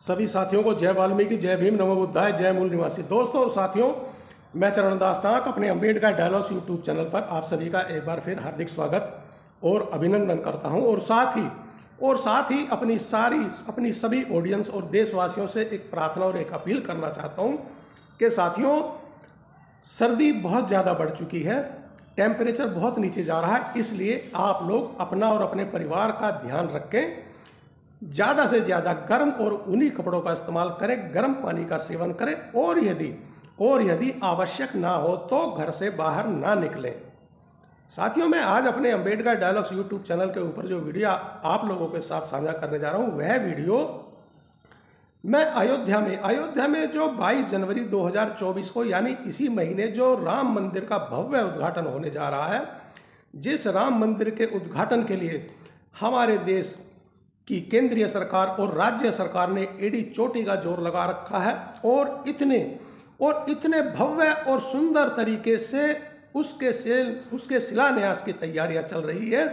सभी साथियों को जय वाल्मीकि, जय भीम, नमो बुद्धाय, जय मूल निवासी। दोस्तों और साथियों, मैं चरणदास टाक अपने अम्बेडकर डायलॉग्स यूट्यूब चैनल पर आप सभी का एक बार फिर हार्दिक स्वागत और अभिनंदन करता हूं। और साथ ही अपनी सभी ऑडियंस और देशवासियों से एक प्रार्थना और एक अपील करना चाहता हूं कि साथियों, सर्दी बहुत ज़्यादा बढ़ चुकी है, टेम्परेचर बहुत नीचे जा रहा है, इसलिए आप लोग अपना और अपने परिवार का ध्यान रखें। ज़्यादा से ज़्यादा गर्म और ऊनी कपड़ों का इस्तेमाल करें, गर्म पानी का सेवन करें और यदि आवश्यक ना हो तो घर से बाहर ना निकलें। साथियों, मैं आज अपने अम्बेडकर डायलॉग्स यूट्यूब चैनल के ऊपर जो वीडियो आप लोगों के साथ साझा करने जा रहा हूँ, वह वीडियो मैं अयोध्या में जो 22 जनवरी 2024 को यानी इसी महीने जो राम मंदिर का भव्य उद्घाटन होने जा रहा है, जिस राम मंदिर के उद्घाटन के लिए हमारे देश की केंद्रीय सरकार और राज्य सरकार ने एड़ी चोटी का जोर लगा रखा है और इतने भव्य और सुंदर तरीके से उसके शिलान्यास की तैयारियां चल रही है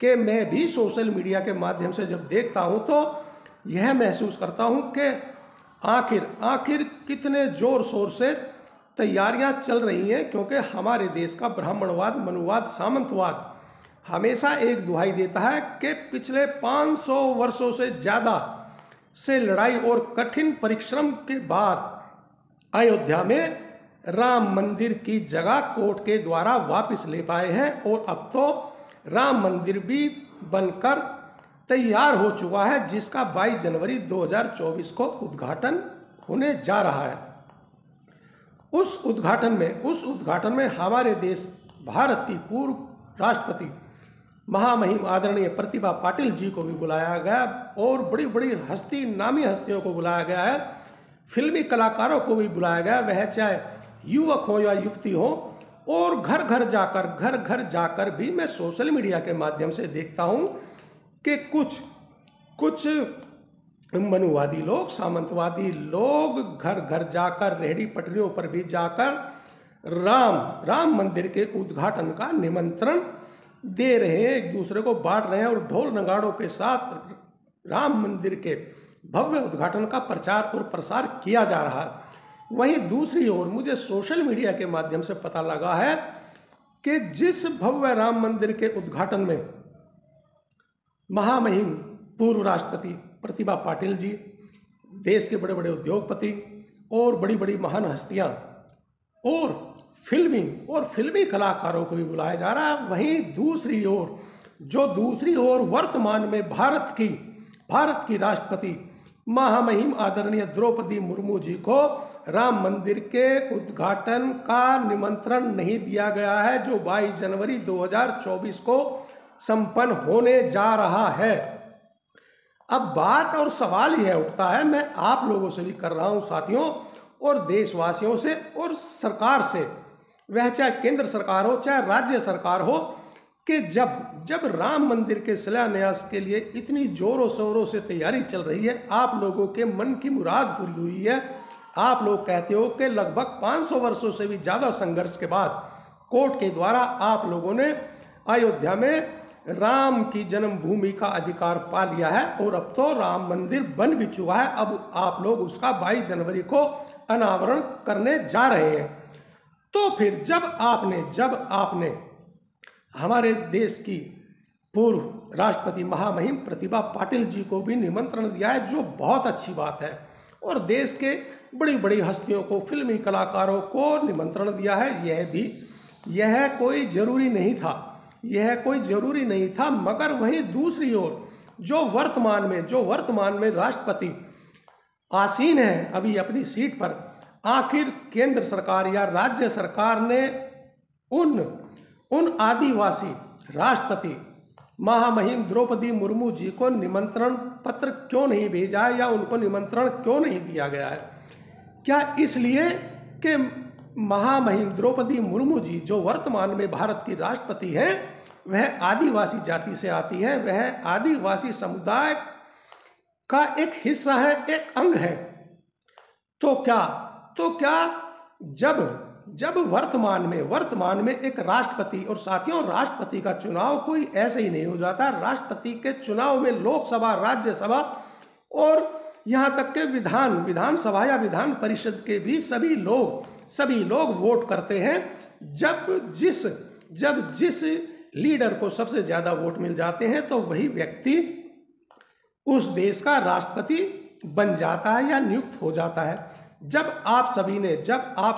कि मैं भी सोशल मीडिया के माध्यम से जब देखता हूं तो यह महसूस करता हूं कि आखिर कितने जोर शोर से तैयारियां चल रही हैं, क्योंकि हमारे देश का ब्राह्मणवाद, मनुवाद, सामंतवाद हमेशा एक दुहाई देता है कि पिछले 500 वर्षों से ज़्यादा से लड़ाई और कठिन परिश्रम के बाद अयोध्या में राम मंदिर की जगह कोर्ट के द्वारा वापस ले पाए हैं और अब तो राम मंदिर भी बनकर तैयार हो चुका है, जिसका 22 जनवरी 2024 को उद्घाटन होने जा रहा है। उस उद्घाटन में हमारे देश भारत की पूर्व राष्ट्रपति महामहिम आदरणीय प्रतिभा पाटिल जी को भी बुलाया गया और बड़ी नामी हस्तियों को बुलाया गया है, फिल्मी कलाकारों को भी बुलाया गया, वह चाहे युवक हो या युवती हो। और घर घर जाकर भी मैं सोशल मीडिया के माध्यम से देखता हूं कि कुछ मनुवादी लोग, सामंतवादी लोग घर घर जाकर, रेहड़ी पटरियों पर भी जाकर राम मंदिर के उद्घाटन का निमंत्रण दे रहे हैं, एक दूसरे को बांट रहे हैं और ढोल नगाड़ों के साथ राम मंदिर के भव्य उद्घाटन का प्रचार और प्रसार किया जा रहा है। वहीं दूसरी ओर मुझे सोशल मीडिया के माध्यम से पता लगा है कि जिस भव्य राम मंदिर के उद्घाटन में महामहिम पूर्व राष्ट्रपति प्रतिभा पाटिल जी, देश के बड़े बड़े उद्योगपति और बड़ी महान हस्तियां और फिल्मी कलाकारों को भी बुलाया जा रहा है, वहीं दूसरी ओर वर्तमान में भारत की राष्ट्रपति महामहिम आदरणीय द्रौपदी मुर्मू जी को राम मंदिर के उद्घाटन का निमंत्रण नहीं दिया गया है, जो 22 जनवरी 2024 को संपन्न होने जा रहा है। अब बात और सवाल यह उठता है, मैं आप लोगों से भी कर रहा हूं साथियों, और देशवासियों से और सरकार से, वह चाहे केंद्र सरकार हो चाहे राज्य सरकार हो, कि जब राम मंदिर के शिलान्यास के लिए इतनी जोरों शोरों से तैयारी चल रही है, आप लोगों के मन की मुराद पूरी हुई है। आप लोग कहते हो कि लगभग 500 वर्षों से भी ज़्यादा संघर्ष के बाद कोर्ट के द्वारा आप लोगों ने अयोध्या में राम की जन्मभूमि का अधिकार पा लिया है और अब तो राम मंदिर बन भी चुका है। अब आप लोग उसका 22 जनवरी को अनावरण करने जा रहे हैं। तो फिर जब आपने हमारे देश की पूर्व राष्ट्रपति महामहिम प्रतिभा पाटिल जी को भी निमंत्रण दिया है, जो बहुत अच्छी बात है, और देश के बड़ी हस्तियों को, फिल्मी कलाकारों को निमंत्रण दिया है, यह कोई जरूरी नहीं था। मगर वहीं दूसरी ओर जो वर्तमान में राष्ट्रपति आसीन है अभी अपनी सीट पर, आखिर केंद्र सरकार या राज्य सरकार ने उन आदिवासी राष्ट्रपति महामहिम द्रौपदी मुर्मू जी को निमंत्रण पत्र क्यों नहीं भेजा है या उनको निमंत्रण क्यों नहीं दिया गया है? क्या इसलिए कि महामहिम द्रौपदी मुर्मू जी, जो वर्तमान में भारत की राष्ट्रपति हैं, वह आदिवासी जाति से आती है, वह आदिवासी समुदाय का एक हिस्सा है, एक अंग है। तो क्या जब वर्तमान में एक राष्ट्रपति, और साथियों राष्ट्रपति का चुनाव कोई ऐसे ही नहीं हो जाता, राष्ट्रपति के चुनाव में लोकसभा, राज्यसभा और यहाँ तक के विधानसभा या विधान परिषद के भी सभी लोग वोट करते हैं। जब जिस लीडर को सबसे ज्यादा वोट मिल जाते हैं तो वही व्यक्ति उस देश का राष्ट्रपति बन जाता है या नियुक्त हो जाता है। जब आप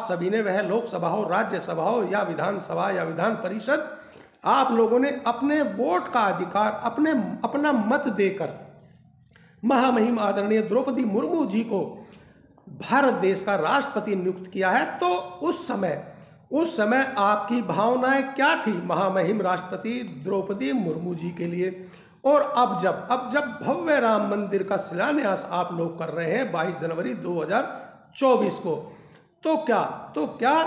सभी ने वह लोकसभा हो, राज्यसभा हो या विधानसभा या विधान परिषद, आप लोगों ने अपने वोट का अधिकार अपना मत देकर महामहिम आदरणीय द्रौपदी मुर्मू जी को भारत देश का राष्ट्रपति नियुक्त किया है, तो उस समय आपकी भावनाएं क्या थी महामहिम राष्ट्रपति द्रौपदी मुर्मू जी के लिए। और अब जब भव्य राम मंदिर का शिलान्यास आप लोग कर रहे हैं 22 जनवरी 2024 को, तो क्या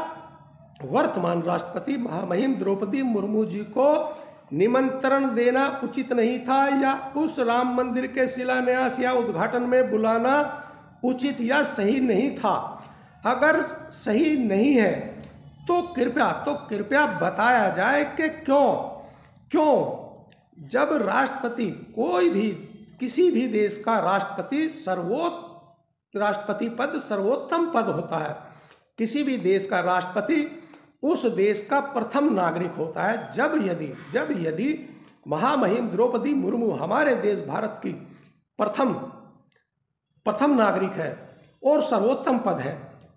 वर्तमान राष्ट्रपति महामहिम द्रौपदी मुर्मू जी को निमंत्रण देना उचित नहीं था, या उस राम मंदिर के शिलान्यास या उद्घाटन में बुलाना उचित या सही नहीं था? अगर सही नहीं है तो कृपया बताया जाए कि क्यों जब राष्ट्रपति किसी भी देश का राष्ट्रपति पद सर्वोत्तम पद होता है। किसी भी देश का राष्ट्रपति उस देश का प्रथम नागरिक होता है। जब यदि महामहिम द्रौपदी मुर्मू हमारे देश भारत की प्रथम नागरिक है और सर्वोत्तम पद है,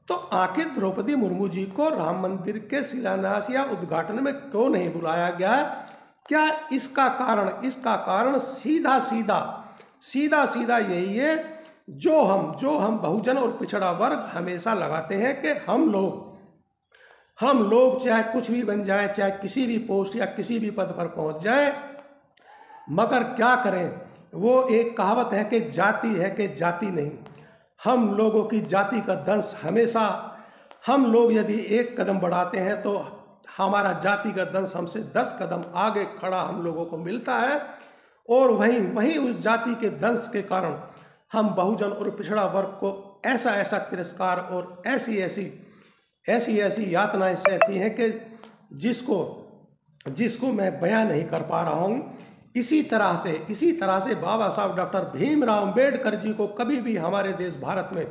तो आखिर द्रौपदी मुर्मू जी को राम मंदिर के शिलान्यास या उद्घाटन में क्यों नहीं बुलाया गया है? क्या इसका कारण सीधा यही है जो हम बहुजन और पिछड़ा वर्ग हमेशा लगाते हैं कि हम लोग चाहे कुछ भी बन जाए, चाहे किसी भी पोस्ट या किसी भी पद पर पहुंच जाए, मगर क्या करें, वो एक कहावत है कि जाति है कि जाति नहीं। हम लोगों की जाति का दंश हमेशा, हम लोग यदि एक कदम बढ़ाते हैं तो हमारा जाति का दंश हमसे 10 कदम आगे खड़ा हम लोगों को मिलता है, और वहीं उस जाति के दंश के कारण हम बहुजन और पिछड़ा वर्ग को ऐसा तिरस्कार और ऐसी यातनाएं सहती हैं कि जिसको मैं बयां नहीं कर पा रहा हूँ। इसी तरह से बाबा साहब डॉक्टर भीमराव अम्बेडकर जी को कभी भी हमारे देश भारत में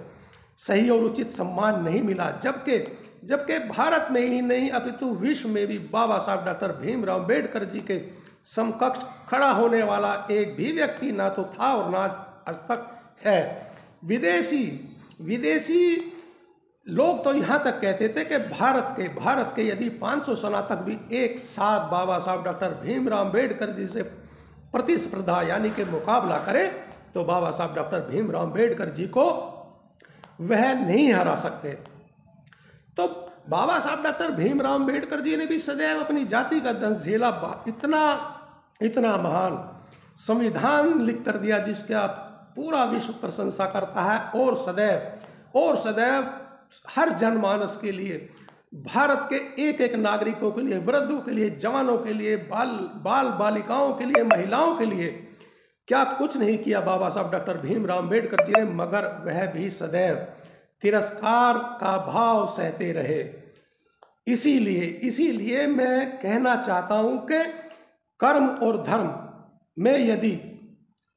सही और उचित सम्मान नहीं मिला, जबकि भारत में ही नहीं अपितु विश्व में भी बाबा साहब डॉक्टर भीमराव अम्बेडकर जी के समकक्ष खड़ा होने वाला एक भी व्यक्ति ना तो था और ना आज तक है। विदेशी लोग तो यहाँ तक कहते थे कि भारत के यदि 500 स्नातक भी एक साथ बाबा साहब डॉक्टर भीमराव अम्बेडकर जी से प्रतिस्पर्धा यानी कि मुकाबला करें तो बाबा साहब डॉक्टर भीमराव अम्बेडकर जी को वह नहीं हरा सकते। तो बाबा साहब डॉक्टर भीमराव अम्बेडकर जी ने भी सदैव अपनी जाति का दंश झेला। इतना महान संविधान लिख कर दिया जिसका पूरा विश्व प्रशंसा करता है, और सदैव हर जनमानस के लिए, भारत के एक नागरिकों के लिए, वृद्धों के लिए, जवानों के लिए, बाल बालिकाओं के लिए, महिलाओं के लिए क्या कुछ नहीं किया बाबा साहब डॉक्टर भीमराव अम्बेडकर जी ने, मगर वह भी सदैव तिरस्कार का भाव सहते रहे। इसीलिए मैं कहना चाहता हूं कि कर्म और धर्म में यदि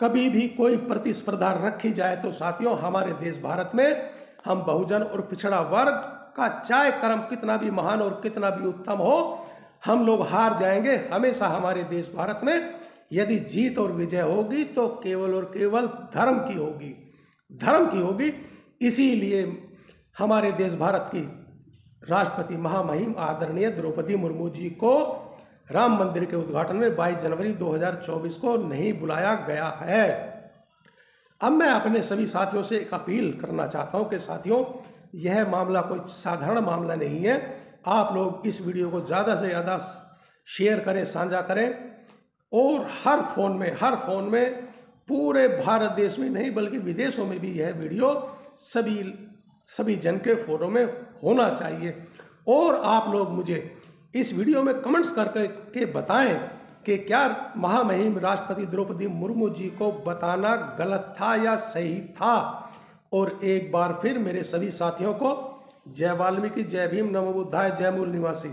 कभी भी कोई प्रतिस्पर्धा रखी जाए तो साथियों, हमारे देश भारत में हम बहुजन और पिछड़ा वर्ग का चाहे कर्म कितना भी महान और कितना भी उत्तम हो, हम लोग हार जाएंगे। हमेशा हमारे देश भारत में यदि जीत और विजय होगी तो केवल और केवल धर्म की होगी। इसीलिए हमारे देश भारत की राष्ट्रपति महामहिम आदरणीय द्रौपदी मुर्मू जी को राम मंदिर के उद्घाटन में 22 जनवरी 2024 को नहीं बुलाया गया है। अब मैं अपने सभी साथियों से एक अपील करना चाहता हूं कि साथियों, यह मामला कोई साधारण मामला नहीं है। आप लोग इस वीडियो को ज़्यादा से ज़्यादा शेयर करें, साझा करें, और हर फोन में पूरे भारत देश में नहीं बल्कि विदेशों में भी यह वीडियो सभी जन के फोनों में होना चाहिए। और आप लोग मुझे इस वीडियो में कमेंट्स करके बताएं कि क्या महामहिम राष्ट्रपति द्रौपदी मुर्मू जी को बताना गलत था या सही था। और एक बार फिर मेरे सभी साथियों को जय वाल्मीकि, जय भीम, नमो बुद्धाय, जय मूल निवासी।